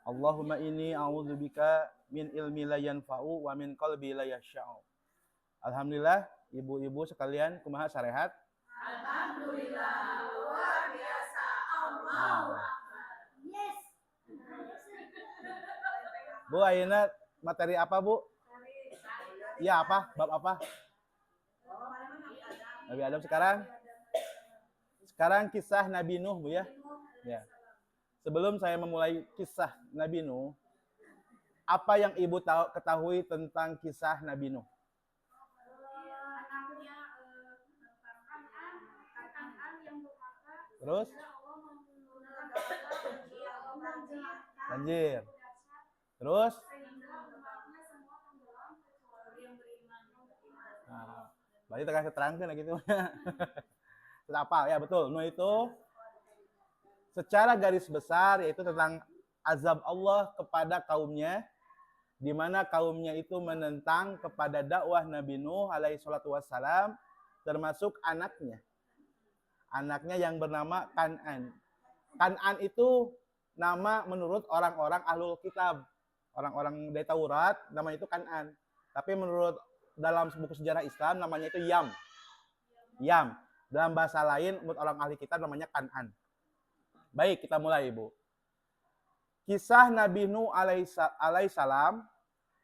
Allahumma inni a'udzubika min ilmi la yanfa'u wa min qalbi la yasya'u. Alhamdulillah, ibu-ibu sekalian, kumaha sarehat? Alhamdulillah, luar biasa. Allahu Akbar. Yes. Bu, ayeuna materi apa, Bu? Iya, apa? Bab apa? Nabi Adam sekarang? Sekarang kisah Nabi Nuh, Bu ya. Ya. Sebelum saya memulai kisah Nabi Nuh, apa yang Ibu ketahui tentang kisah Nabi Nuh? Terus? Banjir. Terus? Nah, berarti terkasih terangkan gitu. Terus apa? Ya betul. Nuh itu secara garis besar yaitu tentang azab Allah kepada kaumnya, di mana kaumnya itu menentang kepada dakwah Nabi Nuh alaihi salatu wassalam, termasuk anaknya. Anaknya yang bernama Kan'an. Kan'an itu nama menurut orang-orang ahlul kitab. Orang-orang dari Taurat namanya itu Kan'an. Tapi menurut dalam buku sejarah Islam namanya itu Yam. Yam. Dalam bahasa lain menurut orang ahli kitab namanya Kan'an. Baik, kita mulai, Ibu. Kisah Nabi Nuh alaihissalam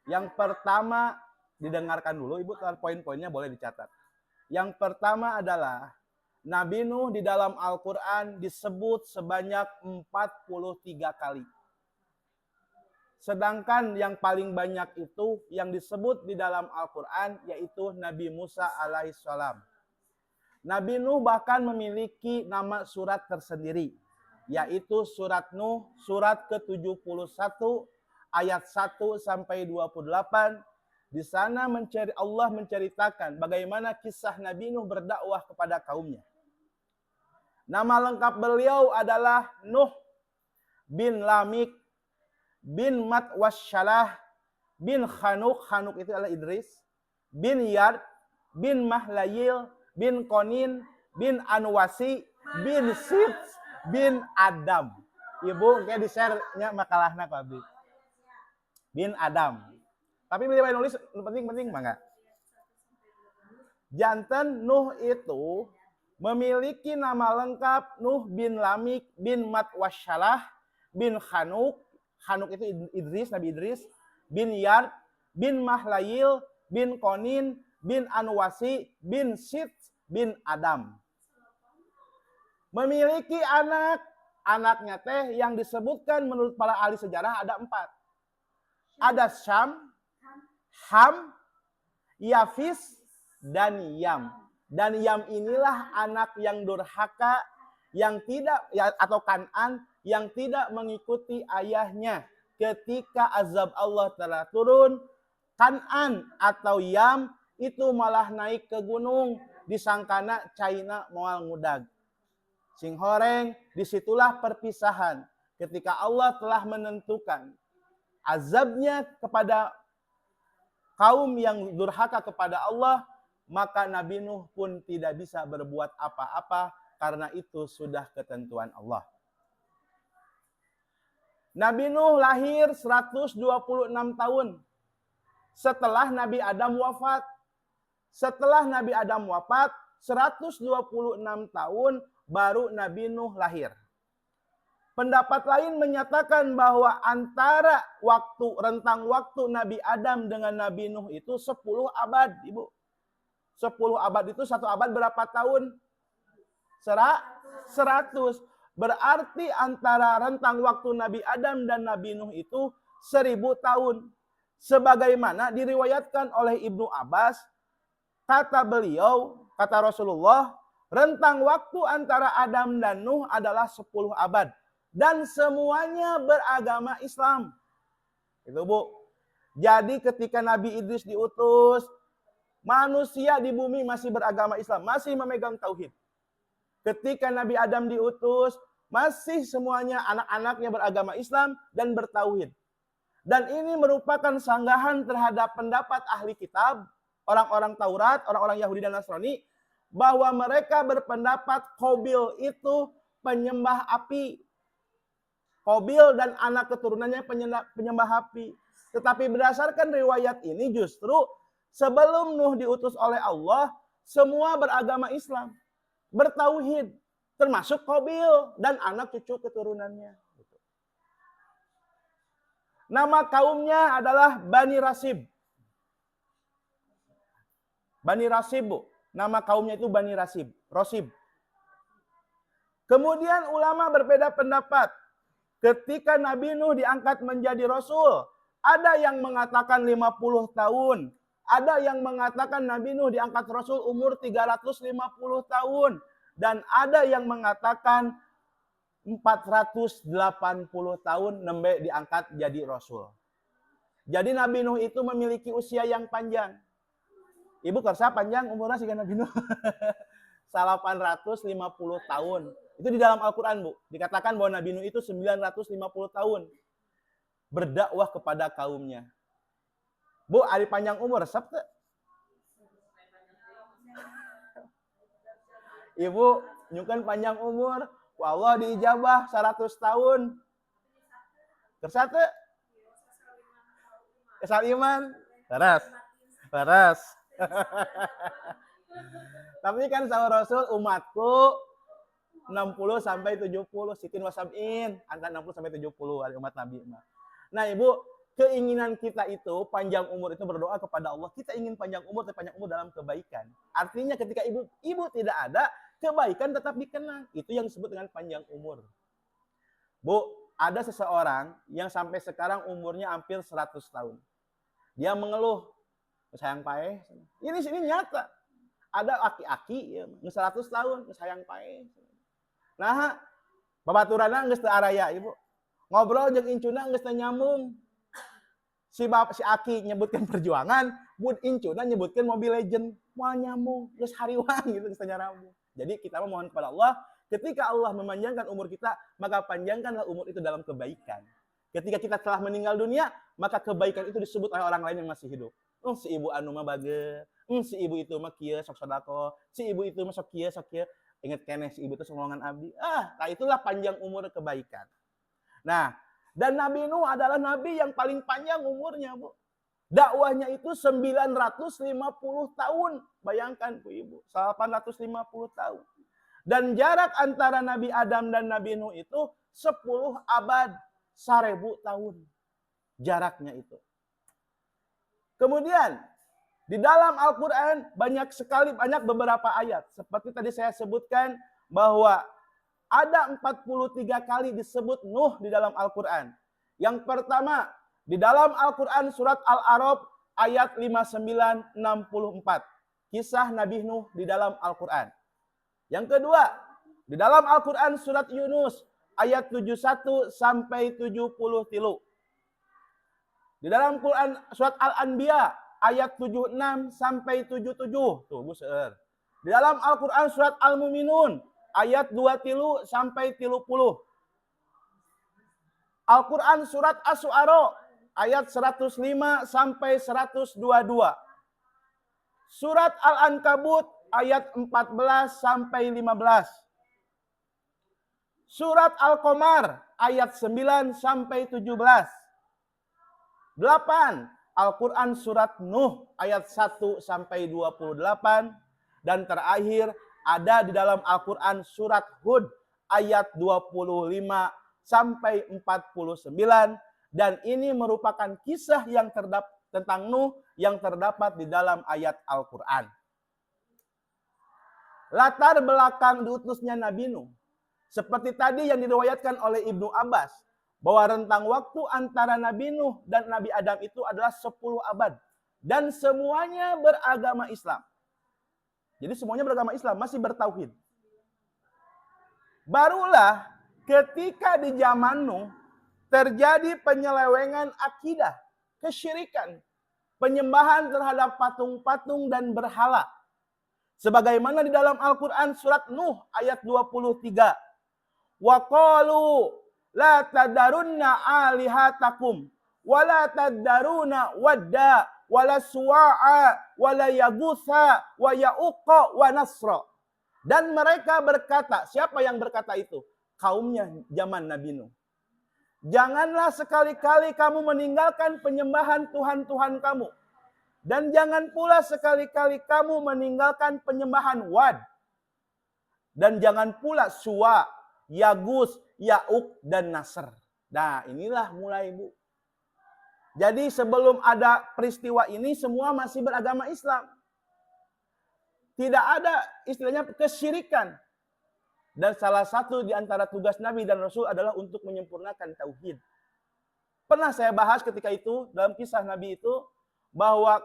yang pertama didengarkan dulu, Ibu, poin-poinnya boleh dicatat. Yang pertama adalah Nabi Nuh di dalam Al-Quran disebut sebanyak 43 kali. Sedangkan yang paling banyak itu yang disebut di dalam Al-Quran yaitu Nabi Musa alaihissalam. Nabi Nuh bahkan memiliki nama surat tersendiri, yaitu surat Nuh, surat ke-71 ayat 1 sampai 28. Di sana Allah menceritakan bagaimana kisah Nabi Nuh berdakwah kepada kaumnya. Nama lengkap beliau adalah Nuh bin Lamik bin Matwasyalah bin Khanuk, Khanuk itu adalah Idris, bin Yard bin Mahlayil bin Konin bin Anwasi bin Sits bin Adam. Ibu kayak di-share-nya makalahna Pak Abi. Bin Adam. Tapi beliau nulis penting-penting mah. Janten Nuh itu memiliki nama lengkap Nuh bin Lamik bin Matwasyalah bin Khanuk. Khanuk itu Idris, Nabi Idris. Bin Yard bin Mahlayil bin Konin bin Anwasi bin Sits bin Adam. Memiliki anak. Anaknya teh yang disebutkan menurut para ahli sejarah ada 4. Ada Syam, Ham, Yafis, dan Yam. Dan Yam inilah anak yang durhaka, yang tidak atau Kan'an yang tidak mengikuti ayahnya ketika azab Allah telah turun. Kan'an atau Yam itu malah naik ke gunung, disangkana China moal ngudag. Sing horeng, disitulah perpisahan. Ketika Allah telah menentukan azabnya kepada kaum yang durhaka kepada Allah, maka Nabi Nuh pun tidak bisa berbuat apa-apa karena itu sudah ketentuan Allah. Nabi Nuh lahir 126 tahun setelah Nabi Adam wafat. Setelah Nabi Adam wafat, 126 tahun baru Nabi Nuh lahir. Pendapat lain menyatakan bahwa antara rentang waktu Nabi Adam dengan Nabi Nuh itu 10 abad, Ibu. 10 abad itu 1 abad berapa tahun? 100. Berarti antara rentang waktu Nabi Adam dan Nabi Nuh itu 1000 tahun. Sebagaimana diriwayatkan oleh Ibnu Abbas, kata beliau, kata Rasulullah, rentang waktu antara Adam dan Nuh adalah 10 abad. Dan semuanya beragama Islam. Itu, Bu. Jadi ketika Nabi Idris diutus, manusia di bumi masih beragama Islam, masih memegang tauhid. Ketika Nabi Adam diutus, masih semuanya anak-anaknya beragama Islam dan bertauhid. Dan ini merupakan sanggahan terhadap pendapat ahli kitab, orang-orang Taurat, orang-orang Yahudi dan Nasrani, bahwa mereka berpendapat Qabil itu penyembah api. Qabil dan anak keturunannya penyembah api. Tetapi berdasarkan riwayat ini justru sebelum Nuh diutus oleh Allah, semua beragama Islam, bertauhid, termasuk Qabil dan anak cucu keturunannya. Nama kaumnya adalah Bani Rasib. Bani Rasib, Bu. Nama kaumnya itu Bani Rasib. Rosib. Kemudian ulama berbeda pendapat. Ketika Nabi Nuh diangkat menjadi Rasul, ada yang mengatakan 50 tahun. Ada yang mengatakan Nabi Nuh diangkat Rasul umur 350 tahun. Dan ada yang mengatakan 480 tahun nembe diangkat jadi Rasul. Jadi Nabi Nuh itu memiliki usia yang panjang. Ibu kersa panjang umurnya sih Nabi Nuh. 850 tahun. Itu di dalam Al-Quran, Bu. Dikatakan bahwa Nabi Nuh itu 950 tahun. Berdakwah kepada kaumnya. Bu, hari panjang umur, resep tuh? Ibu, nyukan panjang umur. Allah diijabah 100 tahun. Kersa tuh? Kesaliman. Paras. Tapi kan sahur Rasul umatku 60 sampai 70 sitin wasabin antara 60 sampai 70 hari umat Nabi. Nah, Ibu, keinginan kita itu panjang umur itu berdoa kepada Allah. Kita ingin panjang umur dalam kebaikan. Artinya ketika ibu tidak ada, kebaikan tetap dikenang. Itu yang disebut dengan panjang umur. Bu, ada seseorang yang sampai sekarang umurnya hampir 100 tahun. Dia mengeluh, sayang pae. Ini nyata. Ada aki-aki ya, 100 tahun, sayang pae. Nah, babaturanna geus teu araya, Ibu. Ngobrol jeung incuna geus teu nyambung. Si Aki nyebutkan perjuangan, bud incuna nyebutkan Mobile Legend. Moal nyambung, geus hariwang gitu geus teu nyambung. Jadi kita memohon kepada Allah, ketika Allah memanjangkan umur kita, maka panjangkanlah umur itu dalam kebaikan. Ketika kita telah meninggal dunia, maka kebaikan itu disebut oleh orang lain yang masih hidup. Si ibu anu mah bageut, si ibu itu mah kieu sok sodako, si ibu itu mah sok kieu. Ingat keneh si ibu itu golongan abdi. Nah itulah panjang umur kebaikan. Nah, dan Nabi Nuh adalah nabi yang paling panjang umurnya, Bu. Dakwahnya itu 950 tahun. Bayangkan, Bu Ibu, 850 tahun. Dan jarak antara Nabi Adam dan Nabi Nuh itu 10 abad, 1000 tahun. Jaraknya itu. Kemudian di dalam Al-Quran banyak beberapa ayat. Seperti tadi saya sebutkan bahwa ada 43 kali disebut Nuh di dalam Al-Quran. Yang pertama, di dalam Al-Quran surat Al-A'raf ayat 59-64. Kisah Nabi Nuh di dalam Al-Quran. Yang kedua, di dalam Al-Quran surat Yunus ayat 71 sampai 73. Di dalam Quran surat Al-Anbiya ayat 76 sampai 77. Tuh, Bu seueur. Di dalam Al-Qur'an surat Al-Mu'minun ayat 23 sampai 30. Al-Qur'an surat Asy-Syu'ara ayat 105 sampai 122. Surat Al-Ankabut ayat 14 sampai 15. Surat Al-Qamar ayat 9 sampai 17. 8. Al-Quran surat Nuh ayat 1 sampai 28. Dan terakhir ada di dalam Al-Quran surat Hud ayat 25 sampai 49. Dan ini merupakan kisah yang terdapat tentang Nuh yang terdapat di dalam ayat Al-Quran. Latar belakang diutusnya Nabi Nuh. Seperti tadi yang diriwayatkan oleh Ibnu Abbas. Bahwa rentang waktu antara Nabi Nuh dan Nabi Adam itu adalah 10 abad. Dan semuanya beragama Islam. Jadi semuanya beragama Islam, masih bertauhid. Barulah ketika di zaman Nuh terjadi penyelewengan akidah, kesyirikan, penyembahan terhadap patung-patung dan berhala. Sebagaimana di dalam Al-Quran surat Nuh ayat 23. Wa qalu la tadarunna alihatakum wa la tadaruna wadda wa la suwa'a wa la yagutha wa ya'uqa wa nasra. Dan mereka berkata, siapa yang berkata itu? Kaumnya zaman Nabi Nuh. Janganlah sekali-kali kamu meninggalkan penyembahan Tuhan-Tuhan kamu. Dan jangan pula sekali-kali kamu meninggalkan penyembahan Wad. Dan jangan pula Suwa, Yagus, Ya'uk, dan Nasr. Nah, inilah mulai, Bu. Jadi sebelum ada peristiwa ini, semua masih beragama Islam. Tidak ada istilahnya kesyirikan. Dan salah satu di antara tugas Nabi dan Rasul adalah untuk menyempurnakan tauhid. Pernah saya bahas ketika itu, dalam kisah Nabi itu, bahwa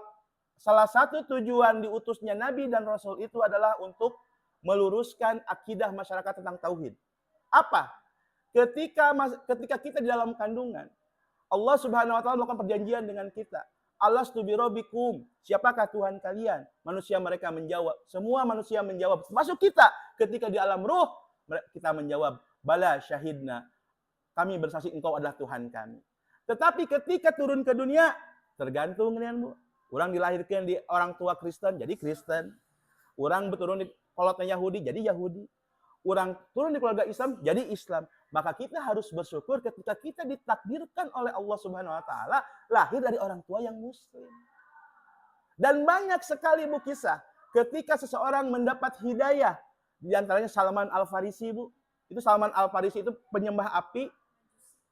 salah satu tujuan diutusnya Nabi dan Rasul itu adalah untuk meluruskan akidah masyarakat tentang tauhid. Apa? Ketika kita di dalam kandungan, Allah Subhanahu wa taala melakukan perjanjian dengan kita. Alastu birabbikum, siapakah Tuhan kalian? Manusia mereka menjawab, semua manusia menjawab, termasuk kita. Ketika di alam ruh, kita menjawab, bala syahidna, kami bersaksi engkau adalah Tuhan kami. Tetapi ketika turun ke dunia, tergantung dengan Bu. Orang dilahirkan di orang tua Kristen, jadi Kristen. Orang turun di kolotnya Yahudi, jadi Yahudi. Orang turun di keluarga Islam, jadi Islam. Maka kita harus bersyukur ketika kita ditakdirkan oleh Allah Subhanahu wa taala lahir dari orang tua yang muslim. Dan banyak sekali Bu kisah ketika seseorang mendapat hidayah, di antaranya Salman Al-Farisi, Bu. Itu Salman Al-Farisi itu penyembah api,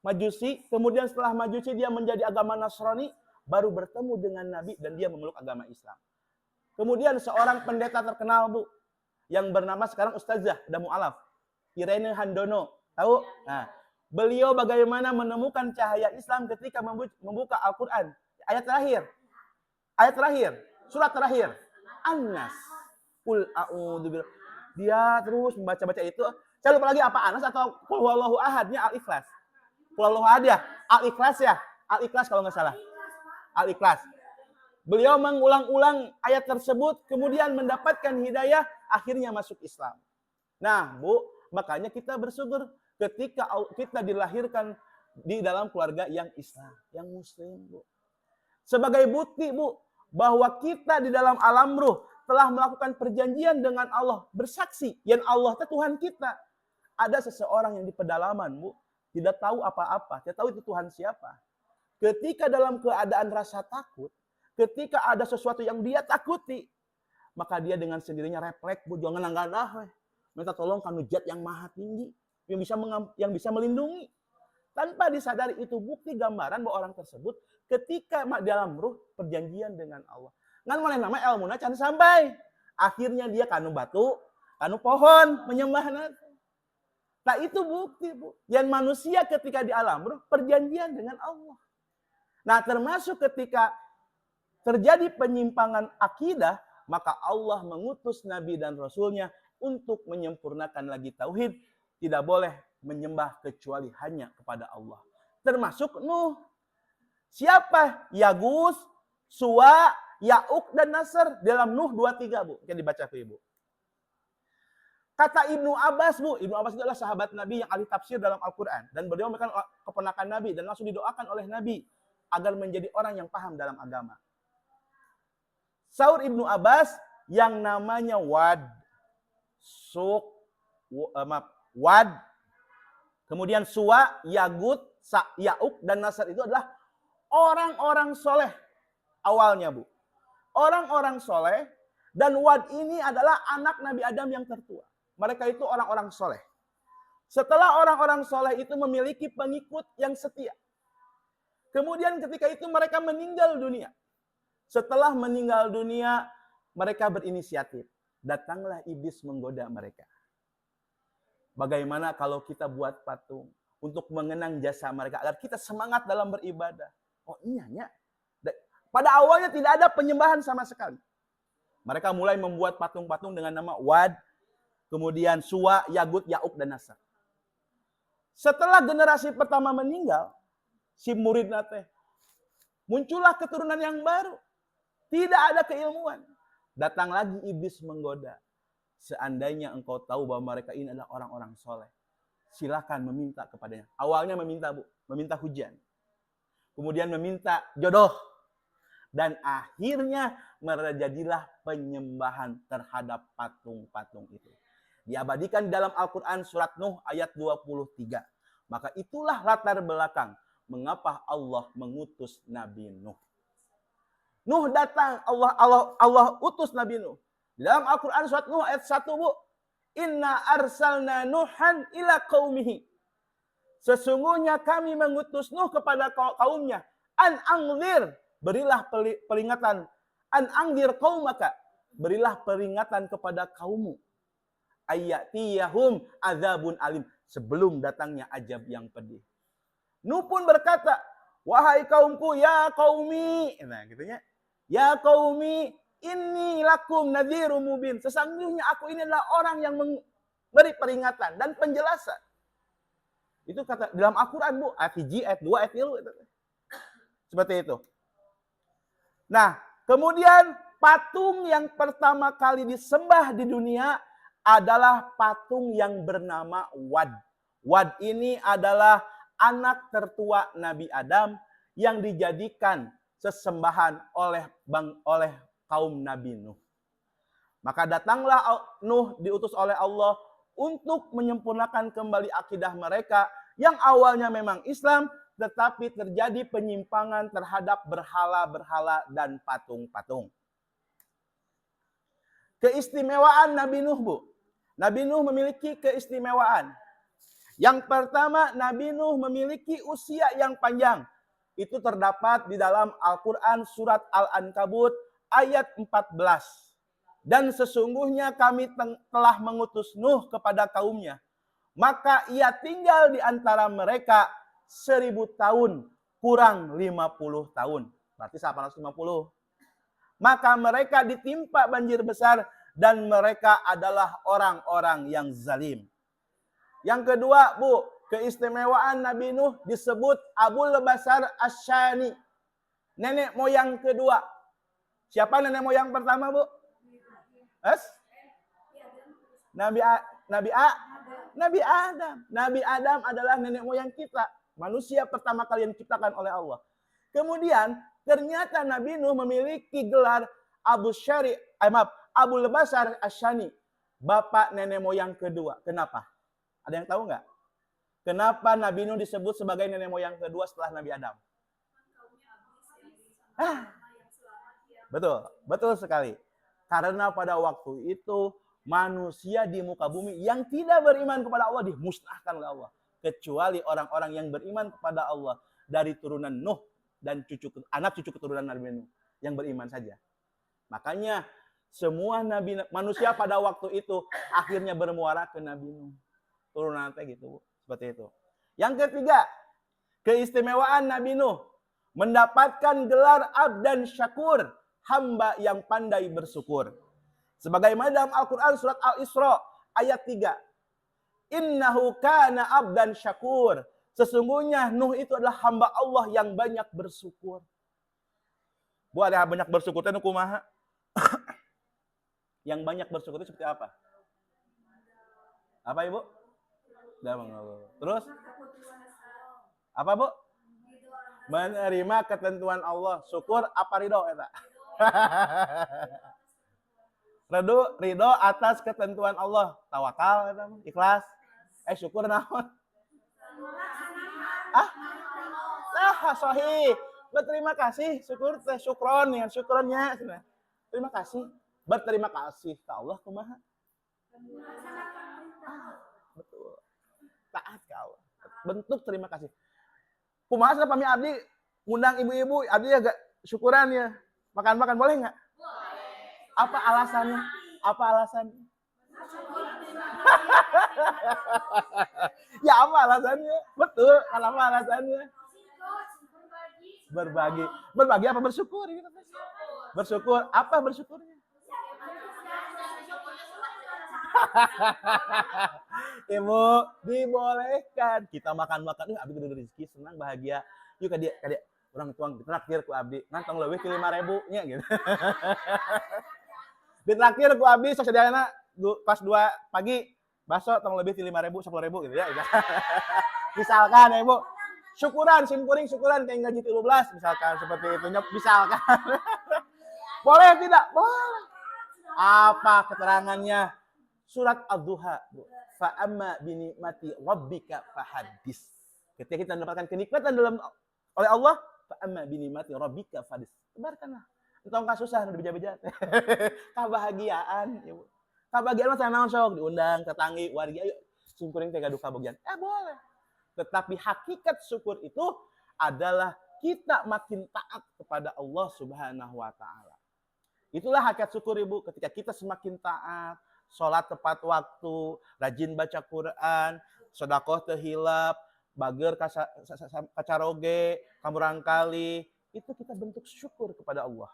Majusi, kemudian setelah Majusi dia menjadi agama Nasrani, baru bertemu dengan Nabi dan dia memeluk agama Islam. Kemudian seorang pendeta terkenal, Bu, yang bernama sekarang Ustazah, udah mu'alaf, Irene Handono. Tahu? Nah, beliau bagaimana menemukan cahaya Islam ketika membuka Al-Quran. Ayat terakhir, surat terakhir. An-Nas. Qul a'udzu. Dia terus membaca-baca itu. Saya lupa lagi apa An-Nas atau Qul huwallahu ahadnya Al-Ikhlas. Qul huwallahu ahad ya? Al-Ikhlas ya? Al-Ikhlas kalau nggak salah. Al-Ikhlas. Beliau mengulang-ulang ayat tersebut, kemudian mendapatkan hidayah, akhirnya masuk Islam. Nah, Bu, makanya kita bersyukur ketika kita dilahirkan di dalam keluarga yang Islam, yang Muslim, Bu. Sebagai bukti, Bu, bahwa kita di dalam alam ruh telah melakukan perjanjian dengan Allah, bersaksi, yang Allah itu Tuhan kita. Ada seseorang yang di pedalaman, Bu, tidak tahu apa-apa, tidak tahu itu Tuhan siapa. Ketika dalam keadaan rasa takut, ketika ada sesuatu yang dia takuti, maka dia dengan sendirinya refleks, Bu, jangan nanggadah, minta tolong kanu zat yang maha tinggi, yang bisa melindungi. Tanpa disadari itu bukti gambaran bahwa orang tersebut ketika dalam ruh perjanjian dengan Allah. Ngan mana nama ilmuna can sampai. Akhirnya dia kanu batu, kanu pohon, menyembah. Nah itu bukti, Bu. Yang manusia ketika di alam ruh perjanjian dengan Allah. Nah termasuk ketika terjadi penyimpangan akidah, maka Allah mengutus Nabi dan Rasulnya untuk menyempurnakan lagi tauhid. Tidak boleh menyembah kecuali hanya kepada Allah. Termasuk Nuh. Siapa? Yagus, Suwa, Ya'uk, dan Nasr. Dalam Nuh 23, Bu. Yang dibaca ke Ibu. Kata Ibnu Abbas, Bu. Ibnu Abbas itu adalah sahabat Nabi yang ahli tafsir dalam Al-Quran. Dan beliau merupakan keponakan Nabi. Dan langsung didoakan oleh Nabi. Agar menjadi orang yang paham dalam agama. Saur Ibnu Abbas yang namanya Wad. Wad, kemudian Suwa, Yagut, Ya'uk, dan Nasr itu adalah orang-orang soleh awalnya, Bu. Orang-orang soleh, dan Wad ini adalah anak Nabi Adam yang tertua. Mereka itu orang-orang soleh. Setelah orang-orang soleh itu memiliki pengikut yang setia. Kemudian ketika itu mereka meninggal dunia. Setelah meninggal dunia, mereka berinisiatif. Datanglah iblis menggoda mereka. Bagaimana kalau kita buat patung untuk mengenang jasa mereka agar kita semangat dalam beribadah? Oh iya ya. Pada awalnya tidak ada penyembahan sama sekali. Mereka mulai membuat patung-patung dengan nama Wad, kemudian Suwa, Yagut, Ya'uk, dan Nasr. Setelah generasi pertama meninggal, si murid nate, muncullah keturunan yang baru. Tidak ada keilmuan. Datang lagi iblis menggoda. Seandainya engkau tahu bahwa mereka ini adalah orang-orang soleh, silakan meminta kepadanya. Awalnya meminta, Bu, meminta hujan. Kemudian meminta jodoh. Dan akhirnya terjadilah penyembahan terhadap patung-patung itu. Diabadikan dalam Al-Quran surat Nuh ayat 23. Maka itulah latar belakang mengapa Allah mengutus Nabi Nuh. Nuh datang, Allah utus Nabi Nuh. Di dalam Al-Quran surat Nuh ayat 1, Bu. Inna arsalna Nuhan ila qaumihi. Sesungguhnya kami mengutus Nuh kepada kaumnya. An angzir, berilah peringatan. An angzir qaumaka, berilah peringatan kepada kaummu. Ayatiyahum azabun alim, sebelum datangnya azab yang pedih. Nuh pun berkata, wahai kaumku, ya qaumi. Nah, gitunya. Ya qaumi, inni lakum nadhirum mubin. Sesungguhnya aku ini adalah orang yang memberi peringatan dan penjelasan. Itu kata dalam Al-Quran, Bu. Ayat 1, ayat 2, ayat 3. Seperti itu. Nah, kemudian patung yang pertama kali disembah di dunia adalah patung yang bernama Wad. Wad ini adalah anak tertua Nabi Adam yang dijadikan sesembahan oleh kaum Nabi Nuh. Maka datanglah Nuh diutus oleh Allah untuk menyempurnakan kembali akidah mereka yang awalnya memang Islam, tetapi terjadi penyimpangan terhadap berhala-berhala dan patung-patung. Keistimewaan Nabi Nuh, Bu. Nabi Nuh memiliki keistimewaan. Yang pertama, Nabi Nuh memiliki usia yang panjang. Itu terdapat di dalam Al-Quran surat Al-Ankabut ayat 14. Dan sesungguhnya kami telah mengutus Nuh kepada kaumnya. Maka ia tinggal di antara mereka 1000 tahun kurang 50 tahun. Berarti 850. Maka mereka ditimpa banjir besar dan mereka adalah orang-orang yang zalim. Yang kedua, Bu, keistimewaan Nabi Nuh disebut Abul Basar Asyani. Nenek moyang kedua. Siapa nenek moyang pertama, Bu? Nabi Adam. Nabi Adam adalah nenek moyang kita. Manusia pertama kali yang diciptakan oleh Allah. Kemudian ternyata Nabi Nuh memiliki gelar Abul Basar Asyani. Bapak nenek moyang kedua. Kenapa? Ada yang tahu nggak? Kenapa Nabi Nuh disebut sebagai nenek moyang kedua setelah Nabi Adam? Betul sekali. Karena pada waktu itu manusia di muka bumi yang tidak beriman kepada Allah dimusnahkan oleh Allah. Kecuali orang-orang yang beriman kepada Allah dari turunan Nuh dan anak cucu keturunan Nabi Nuh yang beriman saja. Makanya semua manusia pada waktu itu akhirnya bermuara ke Nabi Nuh. Turunan gitu, seperti itu. Yang ketiga, keistimewaan Nabi Nuh mendapatkan gelar abdan syakur, hamba yang pandai bersyukur. Sebagaimana dalam Al-Quran surat Al-Isra ayat 3. Innahu kana abdan syakur. Sesungguhnya Nuh itu adalah hamba Allah yang banyak bersyukur. Bu, ada banyak bersyukur itu kumaha? Yang banyak bersyukur itu seperti apa? Apa, Ibu? Terus? Apa, Bu? Menerima ketentuan Allah. Syukur apa ridho eta? Ridho atas ketentuan Allah. Tawakal eta, ikhlas. Syukur naon? Sahih. Berterima kasih. Syukur teh syukron ya, syukronnya. Terima kasih. Berterima kasih ke Allah kumaha? Betul. Taat ke Allah. Bentuk terima kasih. Kumaha sana pami abdi ngundang ibu-ibu, abdi agak syukuran ya. Makan-makan boleh nggak? Boleh. Apa alasannya? Ya apa alasannya? Betul, apa alasannya? Berbagi. Berbagi apa bersyukur? Bersyukur. Apa bersyukurnya? Ibu, dibolehkan kita makan-makan. Abdi kudu rezeki, senang, bahagia. Yuk kadia orang tuang ditraktir ku abdi. Ngantong leuwih ti 5.000 nya gitu. Ditraktir ku abdi sok sediana pas 2 pagi baso tong lebih ti 5.000 10.000 gitu ya. Misalkan ya, Ibu. Simkuring syukuran kayak gaji 13 misalkan seperti itu misalkan. Boleh tidak? Boleh. Apa keterangannya? Surat Ad-Duha. Fa amma bi ni'mati rabbika fahaddits. Ketika kita mendapatkan kenikmatan oleh Allah, fa'amma binikmati rabbika fadis. Tebarkanlah. Entong ka susah nu beja-beja teh. Kebahagiaan, ya. Kebahagiaan mah naon sok diundang tetanggi warga ayo simkuring teh gaduh kabagian. Boleh. Tetapi hakikat syukur itu adalah kita makin taat kepada Allah Subhanahu wa taala. Itulah hakikat syukur Ibu, ketika kita semakin taat, sholat tepat waktu, rajin baca Quran, sedekah teu hilap, bager kacaroge, kamurang kali, itu kita bentuk syukur kepada Allah.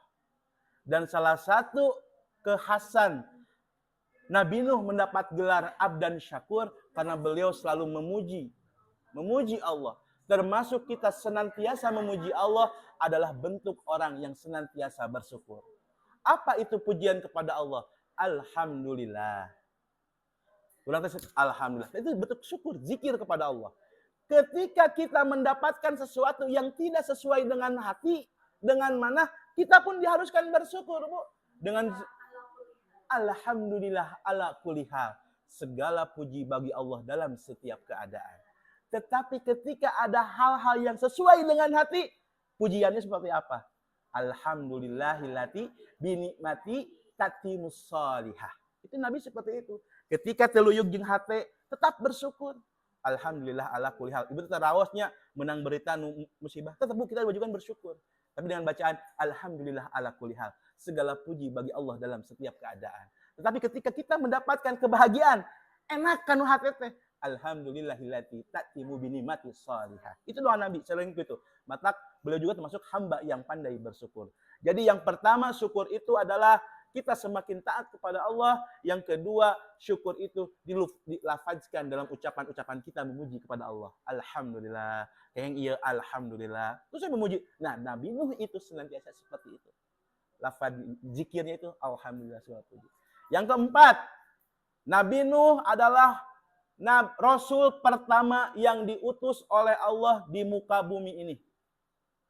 Dan salah satu kekhasan Nabi Nuh mendapat gelar Abdan Syakur karena beliau selalu memuji Allah. Termasuk kita senantiasa memuji Allah adalah bentuk orang yang senantiasa bersyukur. Apa itu pujian kepada Allah? Alhamdulillah. Alhamdulillah. Itu bentuk syukur, zikir kepada Allah. Ketika kita mendapatkan sesuatu yang tidak sesuai dengan hati, dengan mana, kita pun diharuskan bersyukur, Bu. Dengan alhamdulillah ala kulli hal. Segala puji bagi Allah dalam setiap keadaan. Tetapi ketika ada hal-hal yang sesuai dengan hati, pujiannya seperti apa? Alhamdulillahillati binikmati tatimus sholihah. Itu Nabi seperti itu. Ketika teluyuk jeung hate, tetap bersyukur. Alhamdulillah ala kulli hal. Ibu terawasnya menang berita musibah, tetap kita wajiban bersyukur. Tapi dengan bacaan alhamdulillah ala kulli hal. Segala puji bagi Allah dalam setiap keadaan. Tetapi ketika kita mendapatkan kebahagiaan, enak kanu hate teh. Alhamdulillahillati ta'timu binikmati sholihah. Itu doa Nabi selain itu. Maka beliau juga termasuk hamba yang pandai bersyukur. Jadi yang pertama syukur itu adalah kita semakin taat kepada Allah. Yang kedua, syukur itu dilafazkan dalam ucapan-ucapan kita memuji kepada Allah. Alhamdulillah. Yang iya alhamdulillah. Terus saya memuji. Nah, Nabi Nuh itu senantiasa seperti itu. Lafaz zikirnya itu alhamdulillah segala puji. Yang keempat, Nabi Nuh adalah Rasul pertama yang diutus oleh Allah di muka bumi ini.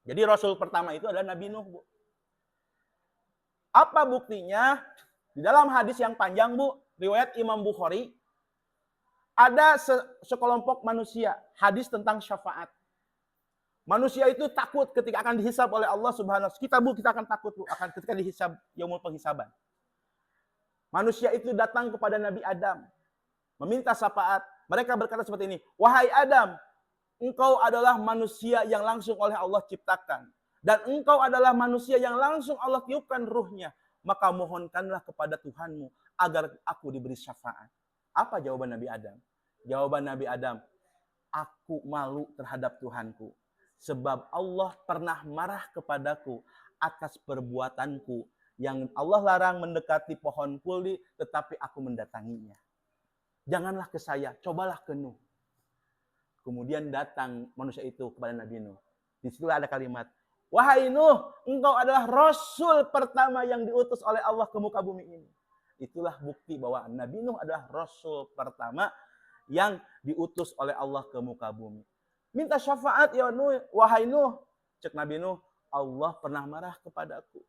Jadi Rasul pertama itu adalah Nabi Nuh, Bu. Apa buktinya? Di dalam hadis yang panjang, Bu, riwayat Imam Bukhari, ada sekelompok manusia, hadis tentang syafaat. Manusia itu takut ketika akan dihisab oleh Allah Subhanahu wa taala. Kita akan takut, Bu, akan ketika dihisab yaumul penghisaban. Manusia itu datang kepada Nabi Adam, meminta syafaat. Mereka berkata seperti ini, wahai Adam, engkau adalah manusia yang langsung oleh Allah ciptakan. Dan engkau adalah manusia yang langsung Allah tiupkan ruhnya. Maka mohonkanlah kepada Tuhanmu agar aku diberi syafaat. Apa jawaban Nabi Adam? Jawaban Nabi Adam, aku malu terhadap Tuhanku. Sebab Allah pernah marah kepadaku atas perbuatanku. Yang Allah larang mendekati pohon kuldi, tetapi aku mendatanginya. Janganlah ke saya, cobalah ke Nuh. Kemudian datang manusia itu kepada Nabi Nuh. Di situlah ada kalimat, wahai Nuh, engkau adalah Rasul pertama yang diutus oleh Allah ke muka bumi ini. Itulah bukti bahwa Nabi Nuh adalah Rasul pertama yang diutus oleh Allah ke muka bumi. Minta syafaat ya Nuh, wahai Nuh. Cek Nabi Nuh, Allah pernah marah kepadaku.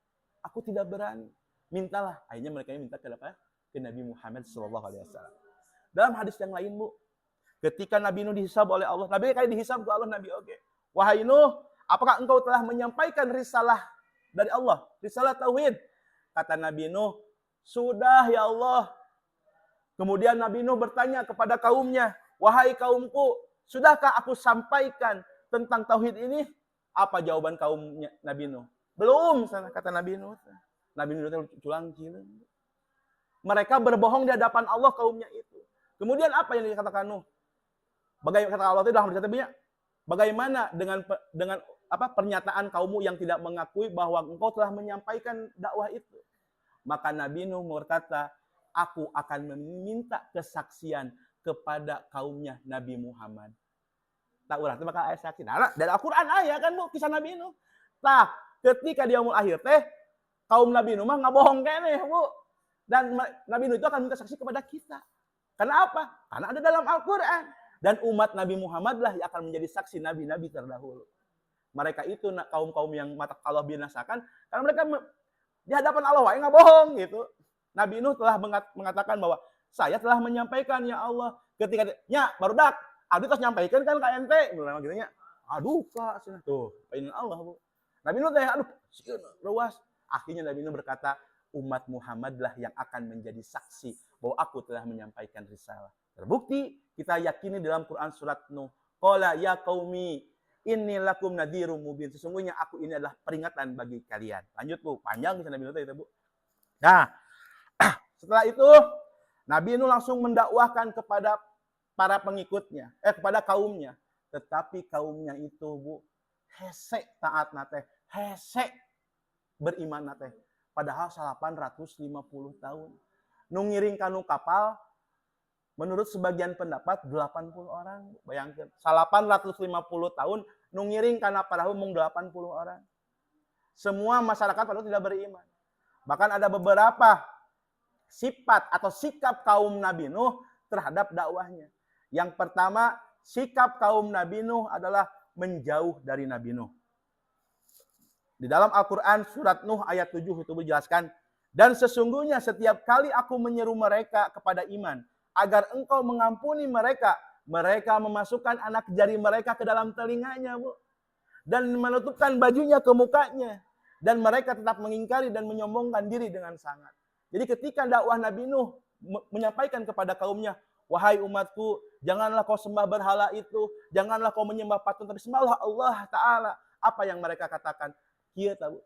Aku tidak berani. Mintalah. Akhirnya mereka minta ke Nabi Muhammad SAW. Dalam hadis yang lain, Bu, ketika Nabi Nuh dihisab oleh Allah, Nabi kayak dihisab ke Allah, Nabi oke. Wahai Nuh, apakah engkau telah menyampaikan risalah dari Allah? Risalah tauhid. Kata Nabi Nuh, sudah ya Allah. Kemudian Nabi Nuh bertanya kepada kaumnya, wahai kaumku, sudahkah aku sampaikan tentang tauhid ini? Apa jawaban kaumnya Nabi Nuh? Belum, kata Nabi Nuh. Nabi Nuh culang cileun. Mereka berbohong di hadapan Allah kaumnya itu. Kemudian apa yang dikatakan Nuh? Bagaimana kata Allah itu dalam hadis bagaimana dengan pernyataan kaummu yang tidak mengakui bahwa engkau telah menyampaikan dakwah itu? Maka Nabi Nuh berkata, aku akan meminta kesaksian kepada kaumnya Nabi Muhammad. Tak ulah itu bakal ayat saksi. Nah, dari Al-Qur'an ayat kan Bu kisah Nabi Nuh. Tah, ketika di yaumul akhir teh kaum Nabi Nuh mah ngabohong keneh, Bu. Dan Nabi Nuh itu akan minta saksi kepada kita. Karena apa? Karena ada dalam Al-Qur'an. Dan umat Nabi Muhammad lah yang akan menjadi saksi nabi-nabi terdahulu. Mereka itu kaum-kaum yang mata Allah binasakan karena mereka di hadapan Allah wae ngabohong gitu. Nabi Nuh telah mengatakan bahwa saya telah menyampaikan ya Allah ketika barudak Abdi tos nyampaikan kan ka ente, bilang gitu nya. Aduh, Kak, tuh, painin Allah, Bu. Nabi Nuh teh, aduh, sieun ruas. Akhirnya Nabi Nuh berkata, umat Muhammadlah yang akan menjadi saksi bahwa aku telah menyampaikan risalah. Terbukti kita yakini dalam Quran surat Nuh. Qala ya qaumi inni lakum nadhirum mubin. Sesungguhnya aku ini adalah peringatan bagi kalian. Lanjut, Bu. Panjang kisah Nabi Nuh itu, Bu. Nah, setelah itu Nabi Nuh langsung mendakwahkan kepada para pengikutnya, kepada kaumnya. Tetapi kaumnya itu, Bu, hesek taat nate, hesek beriman nate. Padahal 850 tahun. Nu ngiring kanu kapal, menurut sebagian pendapat 80 orang. Bayangkan, 850 tahun, nu ngiring kana perahu mung 80 orang. Semua masyarakat padahal tidak beriman. Bahkan ada beberapa sifat atau sikap kaum Nabi Nuh terhadap dakwahnya. Yang pertama, sikap kaum Nabi Nuh adalah menjauh dari Nabi Nuh. Di dalam Al-Quran surat Nuh ayat 7 itu dijelaskan, dan sesungguhnya setiap kali aku menyeru mereka kepada iman, agar engkau mengampuni mereka, mereka memasukkan anak jari mereka ke dalam telinganya, Bu. Dan menutupkan bajunya ke mukanya. Dan mereka tetap mengingkari dan menyombongkan diri dengan sangat. Jadi ketika dakwah Nabi Nuh menyampaikan kepada kaumnya, wahai umatku, janganlah kau sembah berhala itu, janganlah kau menyembah patung, tapi sembahlah Allah Ta'ala. Apa yang mereka katakan? Kieu tahu.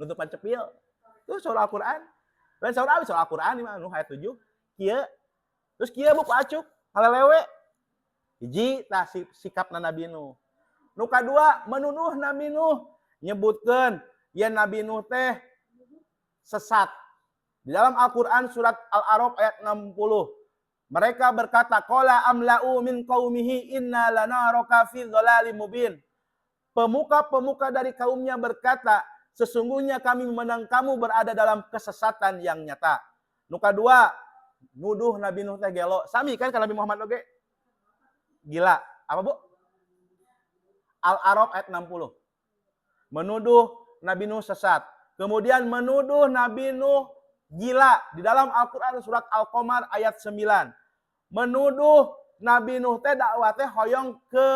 Nutupan cepil. Itu surah Al-Quran. Dan surah Al-Quran Nuh ayat 7. Kieu. Terus kieu Bu pacuk, halelewe. Hiji tah sikapna Nabi Nuh. Nu kadua menuduh Nabi Nuh, nyebutkeun yen Nabi Nuh teh sesat. Di dalam Al-Quran surat Al-A'raf ayat 60. Mereka berkata, qala amla'u min qaumihi inna lanaraka fi dhalalim mubin. Pemuka-pemuka dari kaumnya berkata, sesungguhnya kami memandang kamu berada dalam kesesatan yang nyata. Nu kadua, nuduh Nabi Nuh teh gelo. Sami kan kalau Nabi Muhammad oge? Gila. Apa, Bu? Al-A'raf ayat 60. Menuduh Nabi Nuh sesat. Kemudian menuduh Nabi Nuh gila. Di dalam Al-Quran surat Al-Qamar ayat 9. Menuduh Nabi Nuh teh dakwah teh hoyong ke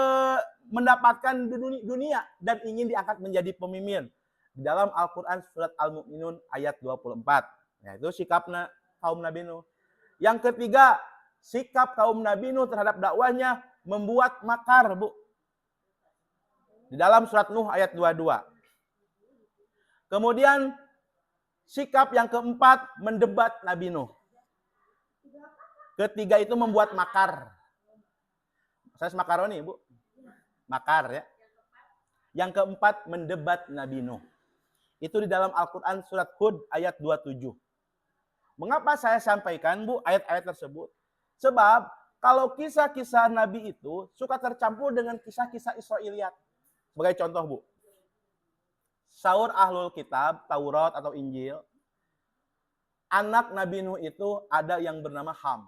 mendapatkan dunia dan ingin diangkat menjadi pemimpin. Di dalam Al-Quran surat Al-Mu'minun ayat 24. Yaitu sikapnya kaum Nabi Nuh. Yang ketiga, sikap kaum Nabi Nuh terhadap dakwahnya membuat makar, Bu. Di dalam surat Nuh ayat 22. Kemudian sikap yang keempat, mendebat Nabi Nuh. Ketiga itu membuat makar. Saya makaroni, Bu. Makar ya. Yang keempat, mendebat Nabi Nuh. Itu di dalam Al-Quran surat Hud ayat 27. Mengapa saya sampaikan, Bu, ayat-ayat tersebut? Sebab kalau kisah-kisah Nabi itu suka tercampur dengan kisah-kisah Israiliyat. Sebagai contoh, Bu. Saur Ahlul Kitab, Taurat atau Injil. Anak Nabi Nuh itu ada yang bernama Ham.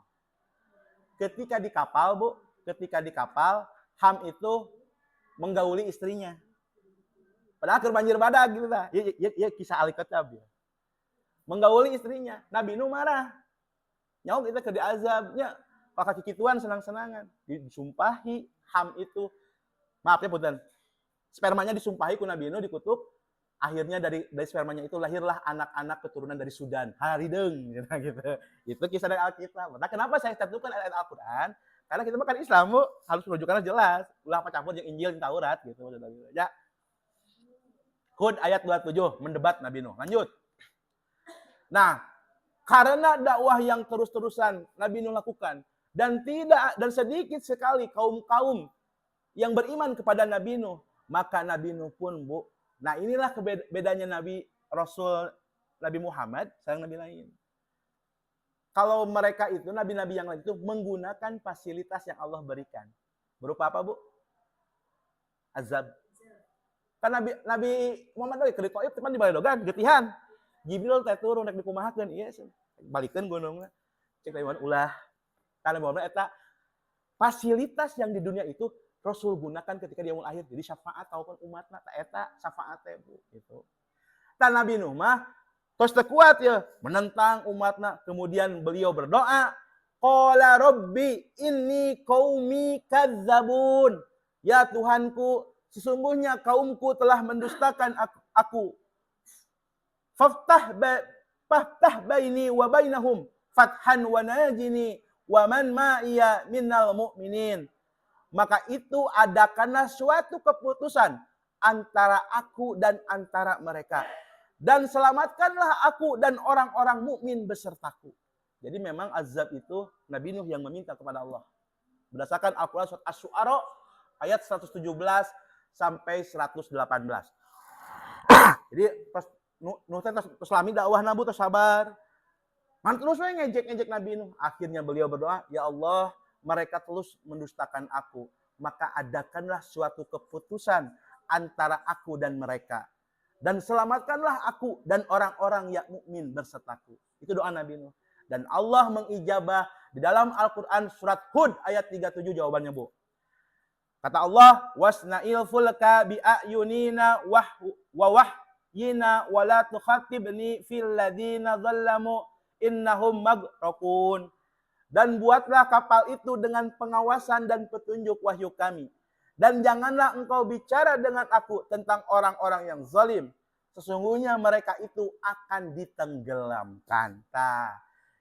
Ketika di kapal, Bu, Ham itu menggauli istrinya. Padahal keur banjir badag gitu lah. Ya kisah Al-Kitab ya. Menggauli istrinya. Nabi Nuh marah. Nyawa kita ke diazabnya. Kalau kikituan senang-senangan. Disumpahi Ham itu. Maaf ya punten. Spermanya disumpahi ku Nabi Nuh dikutuk. Akhirnya dari spermanya itu lahirlah anak-anak keturunan dari Sudan. Harideng gitu. Itu kisah dari Alkitab. Nah, kenapa saya tentukan ayat Al-Quran? Karena kita makan Islam, Bu, harus rujukannya jelas. Ulah apa campur yang Injil, yang Taurat gitu. Ya. Hud ayat 27 mendebat Nabi Nuh. Lanjut. Nah, karena dakwah yang terus-terusan Nabi Nuh lakukan dan sedikit sekali kaum-kaum yang beriman kepada Nabi Nuh, maka Nabi Nuh pun, Bu. Nah, inilah bedanya Nabi Rasul Nabi Muhammad sama Nabi lain. Kalau mereka itu, nabi-nabi yang lain itu menggunakan fasilitas yang Allah berikan. Berupa apa, Bu? Azab. Kan Nabi Muhammad lagi kerikoib, teman di baledogan, getihan. Jibril teh turun, rek dikumahakeun, iya, balikeun gunungna. Cek leuwih ulah. Karena Muhammad eta fasilitas yang di dunia itu Rasul gunakan ketika dia mau akhir. Jadi syafaat ataupun umatna ta eta syafaatnya, Bu, gitu. Tan Nabi Nuh mah tos teu kuat ya menentang umatna, kemudian beliau berdoa, Qala rabbi inni qaumi kadzabun. Ya Tuhanku, sesungguhnya kaumku telah mendustakan aku. Faftah baini wa bainahum fathan wa najini wa man ma'iya minnal mu'minin. Maka itu adakanlah suatu keputusan antara aku dan antara mereka. Dan selamatkanlah aku dan orang-orang mukmin besertaku. Jadi memang azab itu Nabi Nuh yang meminta kepada Allah. Berdasarkan Al-Quran surat Asy-Syu'ara ayat 117 sampai 118. Jadi pas Nuh terus lami dakwah nabu terus sabar. Man terus we ngejek-ngejek Nabi Nuh. Akhirnya beliau berdoa, ya Allah, mereka terus mendustakan aku. Maka adakanlah suatu keputusan antara aku dan mereka. Dan selamatkanlah aku dan orang-orang yang mukmin bersertaku. Itu doa Nabi Nuh. Dan Allah mengijabah di dalam Al-Quran surat Hud ayat 37 jawabannya, Bu. Kata Allah, wasna'il fulka bi'ayunina wa wahyina wa la tukhatibni fil ladina zallamu innahum maghraqun. Dan buatlah kapal itu dengan pengawasan dan petunjuk wahyu kami. Dan janganlah engkau bicara dengan aku tentang orang-orang yang zalim. Sesungguhnya mereka itu akan ditenggelamkan.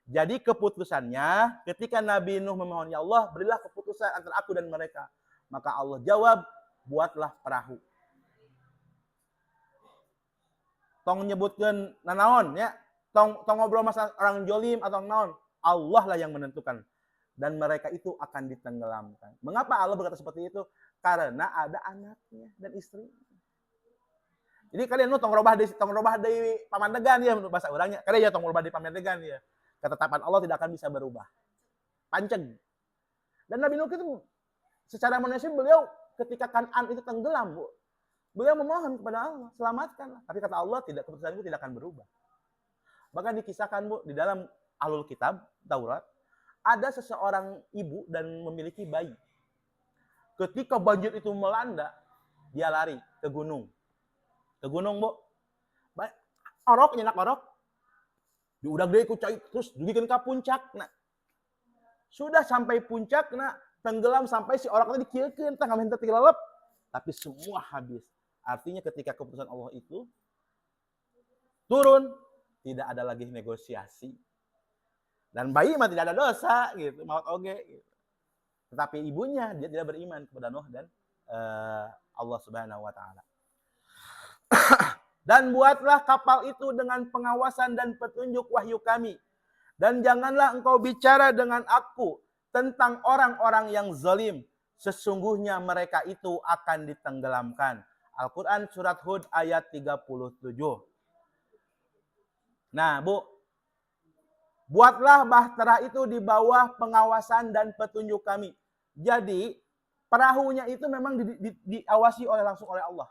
Jadi keputusannya ketika Nabi Nuh memohon, ya Allah, berilah keputusan antara aku dan mereka. Maka Allah jawab, buatlah perahu. Tong nyebutkan nanaon ya. Tong ngobrol masalah orang jolim atau naon. Allah lah yang menentukan. Dan mereka itu akan ditenggelamkan. Mengapa Allah berkata seperti itu? Karena ada anaknya dan istri. Jadi kalian nu tong robah di pamandegan ya bahasa orangnya. Kalian ya tong robah di pamandegan ya. Ketetapan Allah tidak akan bisa berubah. Panceg. Dan Nabi Nuh itu secara manusia beliau ketika Kan'an itu tenggelam, Bu. Beliau memohon kepada Allah, selamatkanlah. Tapi kata Allah, tidak, keputusan itu tidak akan berubah. Bahkan dikisahkan, Bu, di dalam Ahlul Kitab, Taurat, ada seseorang ibu dan memiliki bayi. Ketika banjir itu melanda, dia lari ke gunung. Ke gunung, Bu. Orok, nyenak orok. Diudag deh ku cai terus dibikin ke puncak. Nah, sudah sampai puncak, nah tenggelam sampai si orang tadi dikiekeun tah ngamen teh lelep, tapi semua habis. Artinya ketika keputusan Allah itu turun, tidak ada lagi negosiasi. Dan bayi mah tidak ada dosa gitu, maut oge gitu. Tetapi ibunya dia tidak beriman kepada Nuh dan Allah Subhanahu wa taala. Dan buatlah kapal itu dengan pengawasan dan petunjuk wahyu kami. Dan janganlah engkau bicara dengan aku tentang orang-orang yang zalim. Sesungguhnya mereka itu akan ditenggelamkan. Al-Quran surat Hud ayat 37. Nah, Bu. Buatlah bahtera itu di bawah pengawasan dan petunjuk kami. Jadi, perahunya itu memang diawasi langsung oleh Allah.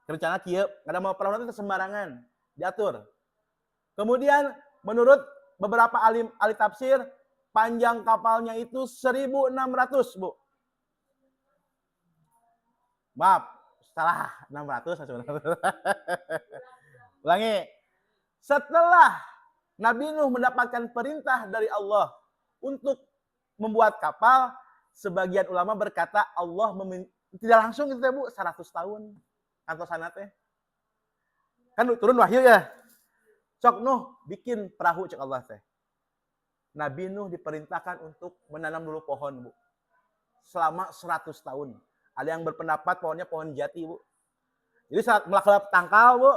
Rencana kieu, kada mau perahu itu sembarangan, diatur. Kemudian menurut beberapa ahli tafsir, panjang kapalnya itu 1.600, Bu. Maaf, salah 600 sebenarnya. Ulangi. Setelah Nabi Nuh mendapatkan perintah dari Allah untuk membuat kapal, sebagian ulama berkata Allah tidak langsung itu, Bu, 100 tahun. Kantor sana teh. Kan turun wahyu ya. Cok Nuh bikin perahu cek Allah teh. Nabi Nuh diperintahkan untuk menanam dulu pohon, Bu. Selama 100 tahun. Ada yang berpendapat pohonnya pohon jati, Bu. Jadi saat melak tangkal, Bu,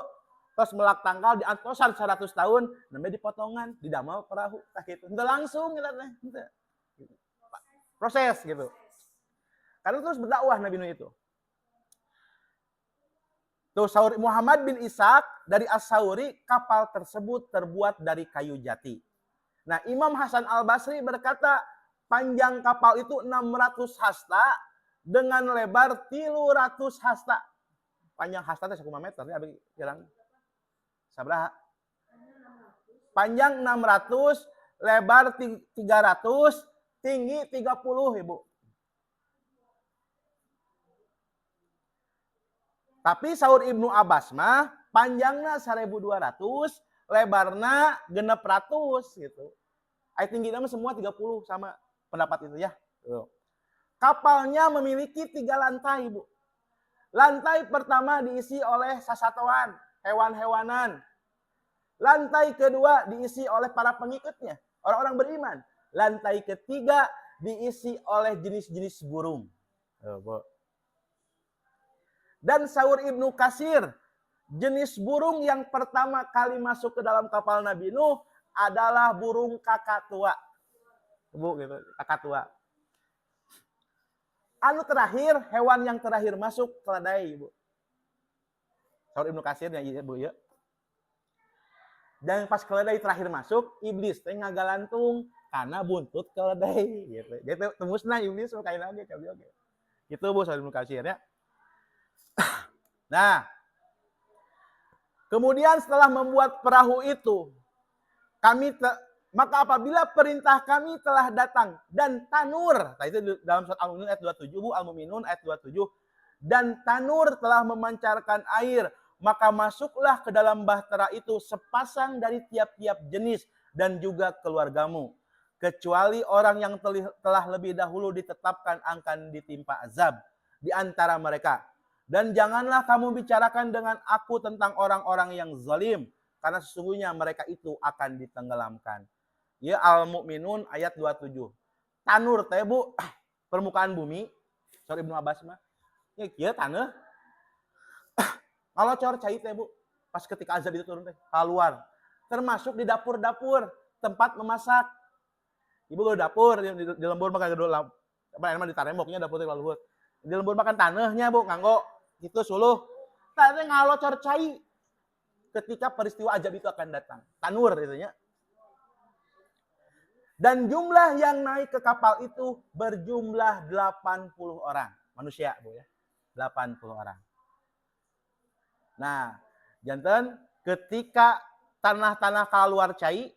terus melak tangkal di antosan 100 tahun, namanya dipotongan, didamal perahu. Tah gitu. Enggak langsung gitu teh. Proses gitu. Karena terus berdakwah Nabi Nuh itu. Tuh Sauri Muhammad bin Ishaq dari As-Sauri, kapal tersebut terbuat dari kayu jati. Nah, Imam Hasan Al-Basri berkata, panjang kapal itu 600 hasta dengan lebar 300 hasta. Panjang hasta itu 1 meter, ya bilang. Sabaraha? Panjang 600, lebar 300, tinggi 30, Ibu. Tapi sahur Ibnu Abbas mah panjangnya 1.200, lebarnya 600 gitu. Air tinggi nama semua 30 sama pendapat itu ya. Kapalnya memiliki 3 lantai, Bu. Lantai pertama diisi oleh sasatoan, hewan-hewanan. Lantai kedua diisi oleh para pengikutnya, orang-orang beriman. Lantai ketiga diisi oleh jenis-jenis burung. Dan sahur Ibnu Katsir, jenis burung yang pertama kali masuk ke dalam kapal Nabi Nuh adalah burung kakatua. Bu, gitu, kakatua. Anu terakhir, hewan yang terakhir masuk keledai, Bu. Sahur Ibnu Katsir ya, Bu, ya. Dan pas keledai terakhir masuk, iblis teh ngagalantung karena buntut keledai gitu. Dia tembusna iblis kain lagi oke. Gitu Bu Sahur Ibnu Katsir ya. Nah, kemudian setelah membuat perahu itu, maka apabila perintah kami telah datang dan tanur, nah itu dalam surat Al-Mu'minun ayat 27, Bu, Al-Mu'minun ayat 27, dan tanur telah memancarkan air, maka masuklah ke dalam bahtera itu sepasang dari tiap-tiap jenis dan juga keluargamu, kecuali orang yang telah lebih dahulu ditetapkan akan ditimpa azab di antara mereka. Dan janganlah kamu bicarakan dengan aku tentang orang-orang yang zalim, karena sesungguhnya mereka itu akan ditenggelamkan. Ya, Al-Mu'minun ayat 27. Tanur teh, Bu, permukaan bumi. Sorry Ibnu Abbas mah. Ya, kieu taneuh. Kalau cor cai teh, Bu, pas ketika azab itu turun teh, keluar. Termasuk di dapur-dapur, tempat memasak. Ibu ke dapur, di lembur mah kagak dulu. Apa namanya di taremboknya dapur teh luhur. Di lembur makan taneuhnya, Bu, nganggo gitu suluh. Tadi ngalocor cai ketika peristiwa azab itu akan datang. Tanur itu nya. Dan jumlah yang naik ke kapal itu berjumlah 80 orang. Manusia, Bu ya. 80 orang. Nah, janten ketika tanah-tanah keluar cai,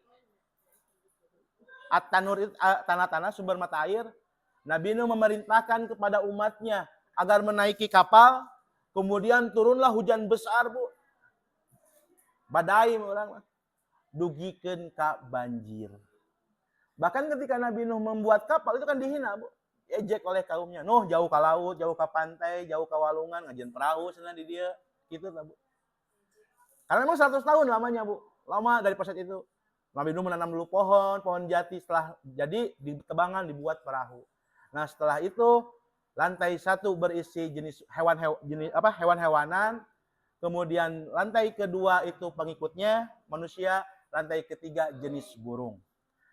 at-tanur itu tanah-tanah sumber mata air, Nabi Nuh memerintahkan kepada umatnya agar menaiki kapal, kemudian turunlah hujan besar, Bu. Badai orang dugikeun ka banjir. Bahkan ketika Nabi Nuh membuat kapal itu kan dihina, Bu. Ejek oleh kaumnya. Nuh jauh ke laut, jauh ke pantai, jauh ke walungan, ngajian perahu sana di dia. Gitu lah, Bu. Karena memang 100 tahun lamanya, Bu. Lama dari proses itu. Nabi Nuh menanam dulu pohon jati, setelah jadi ditebangan dibuat perahu. Nah, setelah itu lantai 1 berisi jenis hewan-hewanan, kemudian lantai kedua itu pengikutnya manusia, lantai ketiga jenis burung.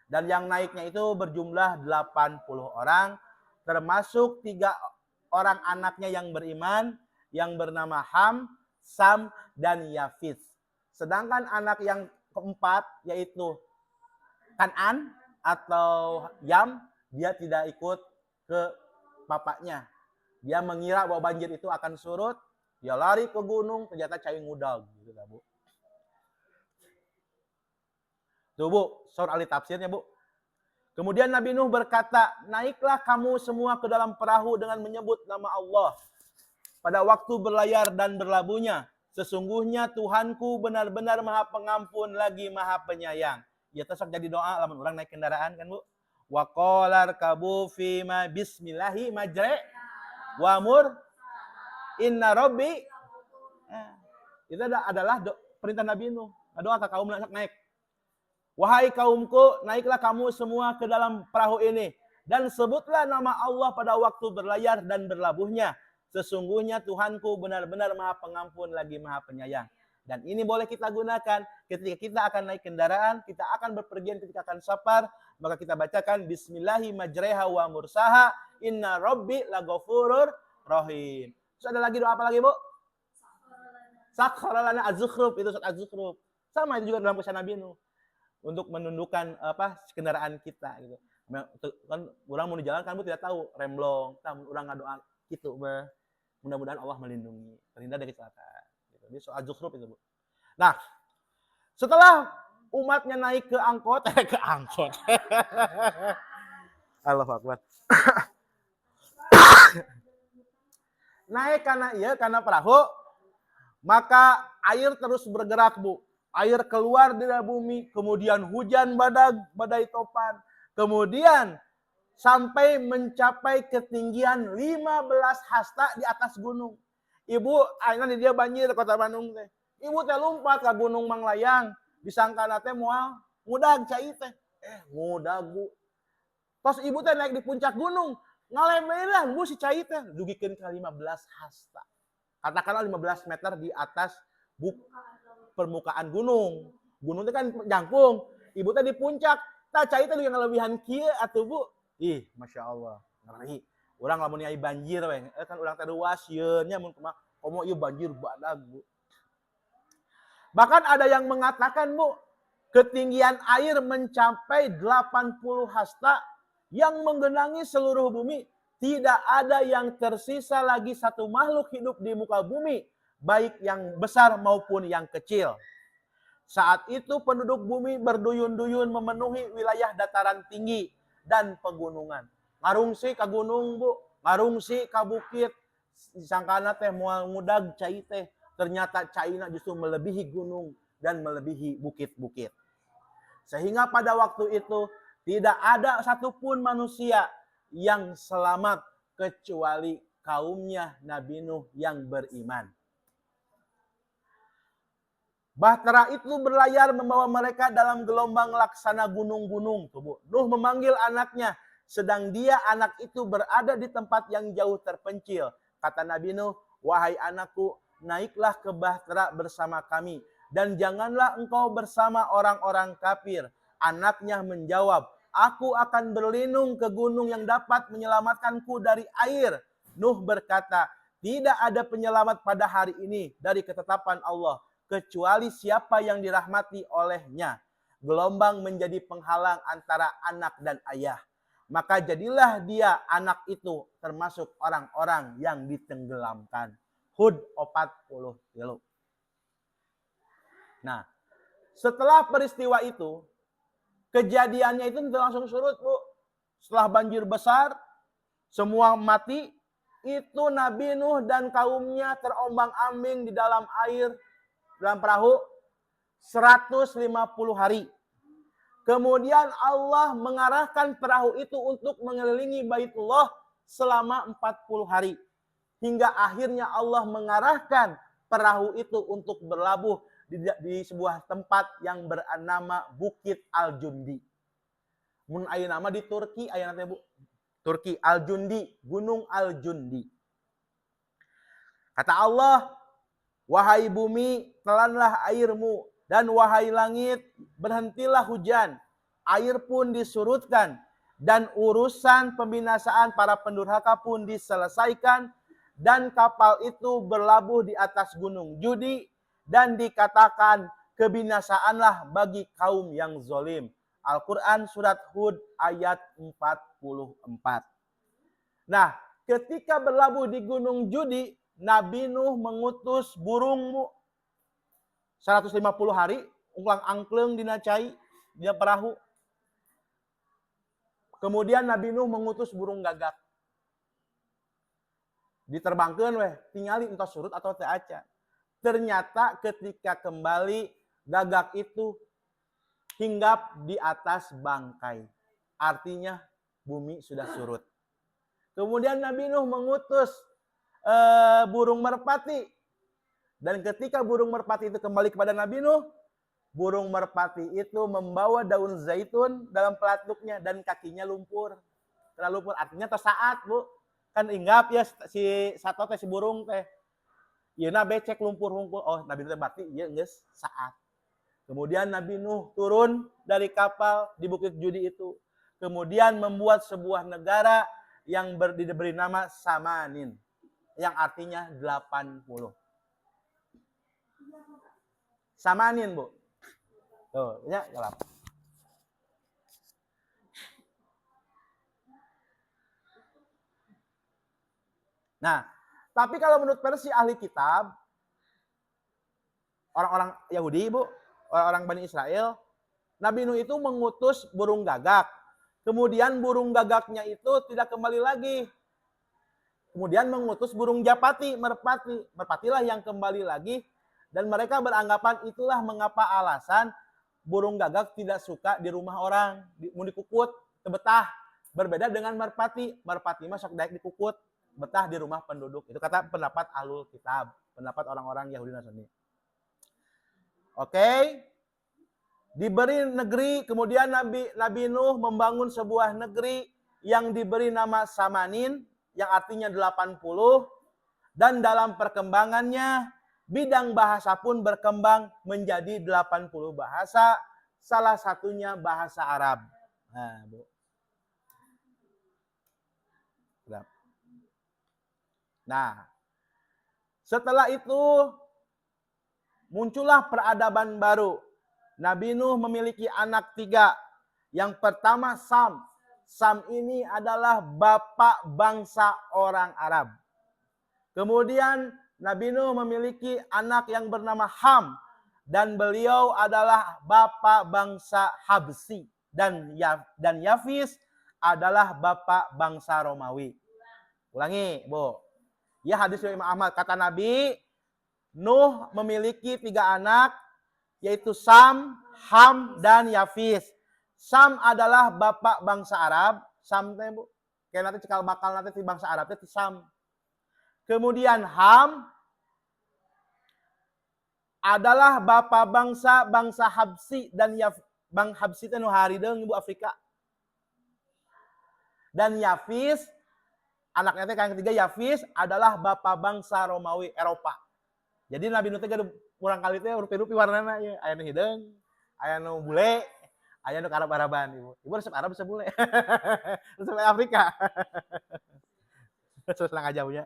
Dan yang naiknya itu berjumlah 80 orang, termasuk 3 orang anaknya yang beriman, yang bernama Ham, Sam, dan Yafith. Sedangkan anak yang keempat, yaitu Kan'an atau Yam, dia tidak ikut ke bapaknya. Dia mengira bahwa banjir itu akan surut, dia lari ke gunung, ternyata cai ngudag. Gitu lah, Bu. Tuh, Bu, surah Al-Tafsirnya, Bu. Kemudian Nabi Nuh berkata, naiklah kamu semua ke dalam perahu dengan menyebut nama Allah pada waktu berlayar dan berlabuhnya. Sesungguhnya Tuhanku benar-benar Maha Pengampun lagi Maha Penyayang. Ya tesok jadi doa lamun orang naik kendaraan kan, Bu. Wa qalar kabu fi ma bismillahi majre wa mur inna rabbi. Itu adalah perintah Nabi Nuh. Doa ke kaum naik. Wahai kaumku, naiklah kamu semua ke dalam perahu ini dan sebutlah nama Allah pada waktu berlayar dan berlabuhnya. Sesungguhnya Tuhanku benar-benar Maha Pengampun lagi Maha Penyayang. Dan ini boleh kita gunakan ketika kita akan naik kendaraan, kita akan berpergian, ketika akan safar, maka kita bacakan Bismillahi majreha wa mursaha inna rabbi laghafurur rahim. Terus ada lagi doa apa lagi, Bu? Sakhkhara lana az-zukhruf, itu surat az-zukhruf. Sama itu juga dalam kisah Nabi Nuh. Untuk menundukkan kendaraan kita gitu. Kan orang mau di jalan kan Bu tidak tahu remblong, orang ngadoa gitu, mudah-mudahan Allah melindungi, terhindar dari kecelakaan gitu. Ini soal Zukhruf itu, Bu. Nah, setelah umatnya naik ke angkot, Allahu Akbar. Naik karena perahu, maka air terus bergerak, Bu. air keluar dari bumi, kemudian hujan badai topan, kemudian sampai mencapai ketinggian 15 hasta di atas gunung. Ibu, ayeuna di dia banjir kota Bandung teh. Ibu teh lompat ke Gunung Manglayang, disangkana teh moal ngudag cai teh. Ngudag Bu. Tos ibu teh naik di puncak gunung, ngaleberan Bu si cai teh dugikeun ka 15 hasta. Katakanlah 15 meter di atas permukaan gunung. Gunung itu kan jangkung. Ibu teh di puncak, tak cai teh yang ngelebihan kieu atuh Bu. Ih, Masya Allah. Ngeri. Urang lamun aya banjir we, kan urang teh ruas yeun nya mun kumaha komo ieu banjir badag Bu. Bahkan ada yang mengatakan Bu, ketinggian air mencapai 80 hasta yang menggenangi seluruh bumi. Tidak ada yang tersisa lagi satu makhluk hidup di muka bumi, baik yang besar maupun yang kecil. Saat itu penduduk bumi berduyun-duyun memenuhi wilayah dataran tinggi dan pegunungan. Ngarungsi ka gunung Bu, ngarungsi ka bukit. Sangkana teh moal ngudag cai teh, ternyata caina justru melebihi gunung dan melebihi bukit-bukit. Sehingga pada waktu itu tidak ada satupun manusia yang selamat kecuali kaumnya Nabi Nuh yang beriman. Bahtera itu berlayar membawa mereka dalam gelombang laksana gunung-gunung. Nuh memanggil anaknya, sedang dia anak itu berada di tempat yang jauh terpencil. Kata Nabi Nuh, wahai anakku, naiklah ke bahtera bersama kami. Dan janganlah engkau bersama orang-orang kafir. Anaknya menjawab, aku akan berlindung ke gunung yang dapat menyelamatkanku dari air. Nuh berkata, tidak ada penyelamat pada hari ini dari ketetapan Allah, kecuali siapa yang dirahmati olehnya. Gelombang menjadi penghalang antara anak dan ayah. Maka jadilah dia anak itu termasuk orang-orang yang ditenggelamkan. Hud 40. Nah, setelah peristiwa itu, kejadiannya itu langsung surut Bu. Setelah banjir besar, semua mati, itu Nabi Nuh dan kaumnya terombang-ambing di dalam air, dalam perahu 150 hari. Kemudian Allah mengarahkan perahu itu untuk mengelilingi Baitullah selama 40 hari. Hingga akhirnya Allah mengarahkan perahu itu untuk berlabuh di sebuah tempat yang bernama Bukit Al-Jundi. Mun aya nama di Turki, aya nama Bu. Turki Al-Jundi, Gunung Al-Jundi. Kata Allah, wahai bumi, telanlah airmu, dan wahai langit, berhentilah hujan. Air pun disurutkan, dan urusan pembinasaan para pendurhaka pun diselesaikan, dan kapal itu berlabuh di atas gunung Judi, dan dikatakan kebinasaanlah bagi kaum yang zolim. Al-Quran surat Hud ayat 44. Nah, ketika berlabuh di gunung Judi, Nabi Nuh mengutus burung 150 hari, ulang angkleng dina cai, dia perahu. Kemudian Nabi Nuh mengutus burung gagak. Diterbangkeun weh, tingali entah surut atau teu acan. Ternyata ketika kembali, gagak itu hinggap di atas bangkai. Artinya bumi sudah surut. Kemudian Nabi Nuh mengutus burung merpati. Dan ketika burung merpati itu kembali kepada Nabi Nuh, burung merpati itu membawa daun zaitun dalam pelatuknya dan kakinya lumpur. Karena lumpur artinya tersaat Bu. Kan inggap ya si sato teh si burung teh. Ieuna becek lumpur-lumpur. Oh, Nabi Nuh berarti ieu geus saat. Kemudian Nabi Nuh turun dari kapal di Bukit Judi itu. Kemudian membuat sebuah negara yang diberi nama Samanin. Yang artinya 80. Samanin Bu. Tuh, ya gelap. Nah, tapi kalau menurut versi ahli kitab, orang-orang Yahudi, Bu, orang-orang Bani Israel, Nabi Nuh itu mengutus burung gagak. Kemudian burung gagaknya itu tidak kembali lagi. Kemudian mengutus burung japati, merpati. Merpatilah yang kembali lagi Dan mereka beranggapan itulah mengapa alasan burung gagak tidak suka di rumah orang, mau dikukut, betah. Berbeda dengan merpati. Merpati mah sok daek dikukut, betah di rumah penduduk. Itu kata pendapat ahlul kitab, pendapat orang-orang Yahudi Nasrani. Oke. Diberi negeri, kemudian Nabi Nuh membangun sebuah negeri yang diberi nama Samanin, yang artinya 80, dan dalam perkembangannya bidang bahasa pun berkembang menjadi 80 bahasa, salah satunya bahasa Arab. Nah, Bu. Nah, setelah itu muncullah peradaban baru. Nabi Nuh memiliki anak 3. Yang pertama Sam. Sam ini adalah bapak bangsa orang Arab. Kemudian Nabi Nuh memiliki anak yang bernama Ham. Dan beliau adalah bapak bangsa Habsi. Dan Yafis adalah bapak bangsa Romawi. Ulangi, Bu. Ya, hadis dari Imam Ahmad. Kata Nabi, Nuh memiliki 3 anak, yaitu Sam, Ham, dan Yafis. Sam adalah bapak bangsa Arab. Sam teh, Bu. Kayak nanti cikal bakal nanti di bangsa Arab itu Sam. Kemudian Ham adalah bapak bangsa Habsi dan Bang Habsi teh nu harideung Ibu Afrika. Dan Yafis, anaknya teh yang ketiga Yafis adalah bapak bangsa Romawi Eropa. Jadi Nabi Nuh teh kurang kali teh rupi-rupi warnana ya. Aya nu hideung, aya nu bule, aya nu Arab-Araban Ibu. Ibu resep Arab resep bule. Resep Afrika. Terus lang aja punya.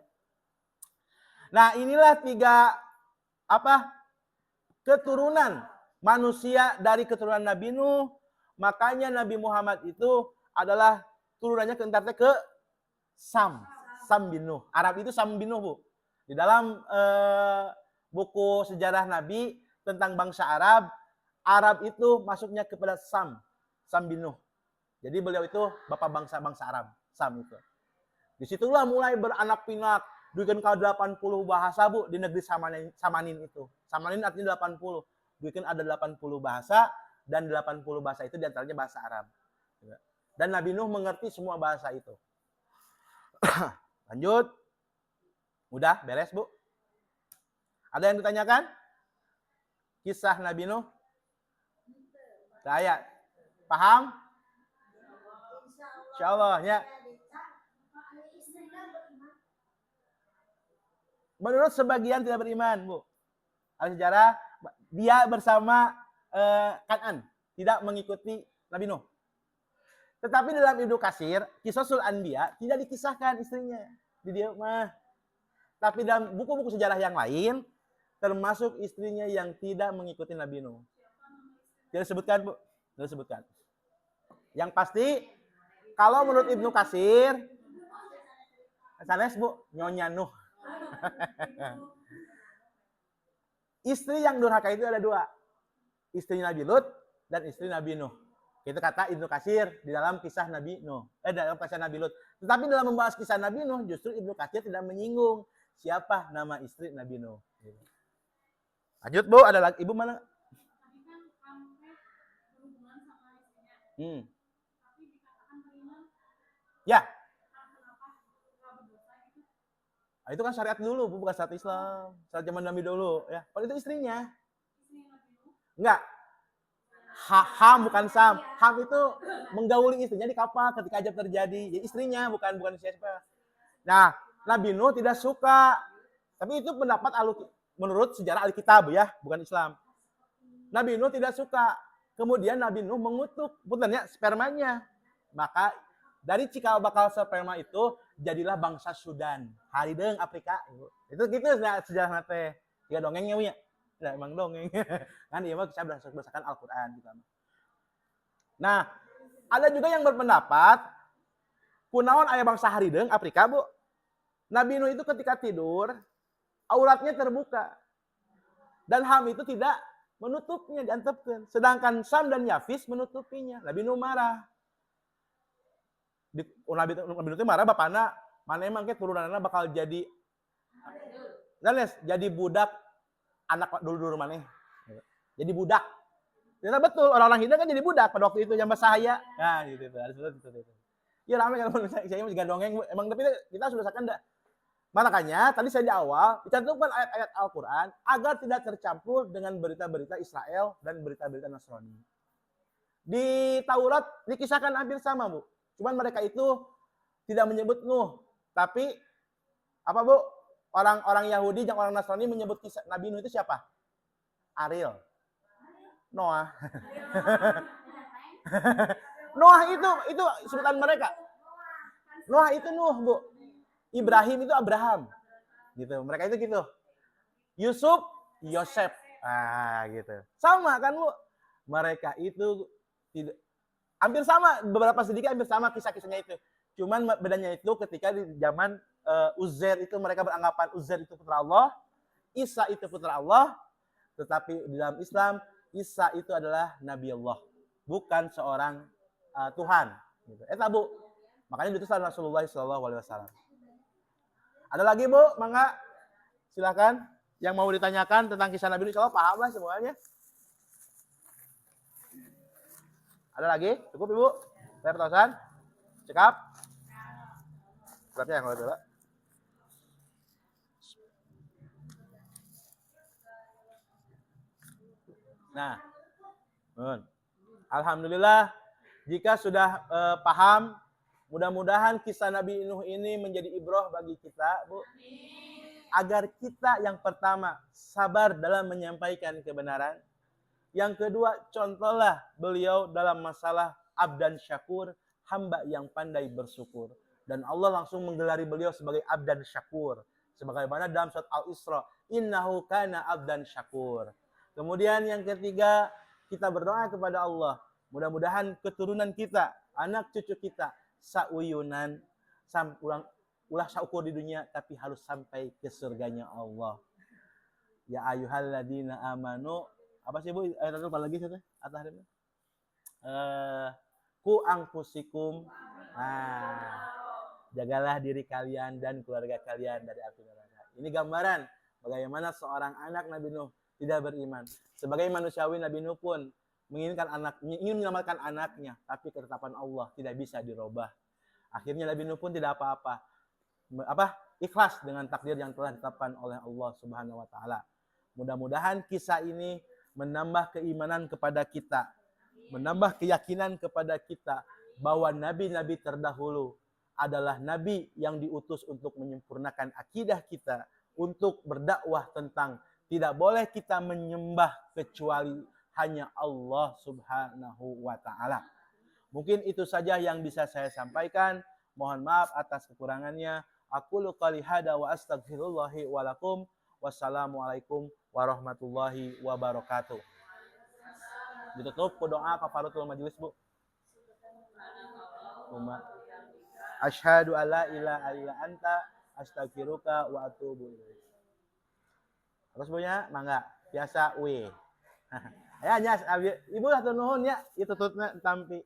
Nah, inilah 3 keturunan manusia dari keturunan Nabi Nuh. Makanya Nabi Muhammad itu adalah turunannya ke Sam. Sam bin Nuh. Arab itu Sam bin Nuh, Bu. Di dalam buku sejarah Nabi tentang bangsa Arab, Arab itu masuknya kepada Sam bin Nuh. Jadi beliau itu bapak bangsa Arab, Sam itu. Disitulah mulai beranak pinak, bikin ke 80 bahasa, Bu, di negeri Samanin itu. Samanin artinya 80. Bikin ada 80 bahasa, dan 80 bahasa itu diantaranya bahasa Arab. Dan Nabi Nuh mengerti semua bahasa itu. Lanjut. Udah, beres, Bu? Ada yang ditanyakan? Kisah Nabi Nuh? Ayat. Paham? Insyaallah ya. Menurut sebagian tidak beriman, Bu. Ahli sejarah, dia bersama Kan'an, tidak mengikuti Nabi Nuh. Tetapi dalam Ibnu Katsir, Qisasul Anbiya tidak dikisahkan istrinya. Di dia mah. Tapi dalam buku-buku sejarah yang lain, termasuk istrinya yang tidak mengikuti Nabi Nuh. Tidak disebutkan, Bu. Tidak disebutkan. Yang pasti, kalau menurut Ibnu Katsir, sanes, Bu, Nyonya Nuh. Istri yang durhaka itu ada 2. Istri Nabi Lut dan istri Nabi Nuh. Itu kata Ibnu Katsir di dalam kisah Nabi Nuh. Dalam kisah Nabi Lut. Tetapi dalam membahas kisah Nabi Nuh, justru Ibnu Katsir tidak menyinggung siapa nama istri Nabi Nuh. Lanjut, Bu, ada lagi. Ibu mana? Ya. Nah, itu kan syariat dulu, Bu, bukan syariat Islam. Syariat zaman Nabi dulu, ya. Kalau itu istrinya. Enggak. Ham bukan Sam. Ham itu menggauli istrinya di kapal ketika ajab terjadi. Jadi istrinya bukan siapa. Nah, Nabi Nuh tidak suka. Tapi itu pendapat menurut sejarah Alkitab ya, bukan Islam. Nabi Nuh tidak suka. Kemudian Nabi Nuh mengutuk puntennya spermanya. Maka dari cikal bakal sperma itu jadilah bangsa Sudan. Harideung Afrika. Itu gitu sejarah nate. Ya dongengnya punya. Nah, emang dongeng. Kan dia mah bisa berdasarkan Al-Qur'an gitu. Nah, ada juga yang berpendapat kunaon aya bangsa harideung Afrika, Bu. Nabi Nuh itu ketika tidur auratnya terbuka. Dan Ham itu tidak menutupnya, diantepkeun. Sedangkan Sam dan Yafis menutupinya. Nabi Nuh marah. Nabi Nuh itu marah bapana, mana emang ke turunanna bakal jadi jadi budak anak dulu mana. Jadi budak. Ternyata betul orang-orang Hindu kan jadi budak pada waktu itu yang bersahaya. Nah, gitu ada seperti itu. Ya ramai kalau saya juga dongeng emang tapi kita sudah sakan enggak. Makanya tadi saya di awal dicantumkan ayat-ayat Al-Qur'an agar tidak tercampur dengan berita-berita Israel dan berita-berita Nasrani. Di Taurat dikisahkan hampir sama, Bu. Cuman mereka itu tidak menyebut Nuh, tapi apa, Bu? Orang-orang Yahudi dan orang Nasrani menyebut kisah Nabi Nuh itu siapa? Ariel. Noah. Noah itu sebutan mereka. Noah itu Nuh, Bu. Ibrahim itu Abraham. Gitu. Mereka itu gitu. Yusuf, Yosef. Gitu. Sama kan, Bu? Mereka itu tidak hampir sama, beberapa sedikit hampir sama kisah-kisahnya itu. Cuman bedanya itu ketika di zaman Uzair itu mereka beranggapan Uzair itu putra Allah, Isa itu putra Allah, tetapi di dalam Islam Isa itu adalah Nabi Allah, bukan seorang Tuhan. Gitu. Bu, makanya diutus Rasulullah SAW. Ada lagi, Bu? Mangga, silakan. Yang mau ditanyakan tentang kisah Nabi, insya Allah paham lah semuanya. Ada lagi? Cukup, Ibu? Saya pertanyaan? Cekap? Berarti yang dulu. Nah, alhamdulillah jika sudah paham, mudah-mudahan kisah Nabi Nuh ini menjadi ibrah bagi kita, Bu. Agar kita yang pertama sabar dalam menyampaikan kebenaran. Yang kedua, contohlah beliau dalam masalah abdan syakur, hamba yang pandai bersyukur. Dan Allah langsung menggelari beliau sebagai abdan syakur. Sebagaimana dalam surat Al-Isra, innahu kana abdan syakur. Kemudian yang ketiga, kita berdoa kepada Allah. Mudah-mudahan keturunan kita, anak cucu kita, sauyunan, ulah syukur di dunia, tapi harus sampai ke surganya Allah. Ya ayyuhalladzina amanu, apa sih, Bu? Ayat apa lagi sih? Atas ku angfusikum. Jagalah diri kalian dan keluarga kalian dari api neraka. Ini gambaran bagaimana seorang anak Nabi Nuh tidak beriman. Sebagai manusiawi, Nabi Nuh pun ingin menyelamatkan anaknya, tapi ketetapan Allah tidak bisa dirubah. Akhirnya Nabi Nuh pun tidak apa-apa. Ikhlas dengan takdir yang telah ditetapkan oleh Allah Subhanahu wa taala. Mudah-mudahan kisah ini menambah keimanan kepada kita, menambah keyakinan kepada kita bahwa nabi-nabi terdahulu adalah nabi yang diutus untuk menyempurnakan akidah kita, untuk berdakwah tentang tidak boleh kita menyembah kecuali hanya Allah Subhanahu wa taala. Mungkin itu saja yang bisa saya sampaikan. Mohon maaf atas kekurangannya. Aqulu qouli hadza wa astaghfirullahi wa lakum. Wassalamualaikum warahmatullahi wabarakatuh. Ditutup doa kafaratul majelis, Bu. Asyhadu alla ilaha illa anta astaghfiruka wa atubu ilaik. Terus punya mangga biasa we. Ya nyas Ibu hatur nuhun ya, itu tutupna tampi.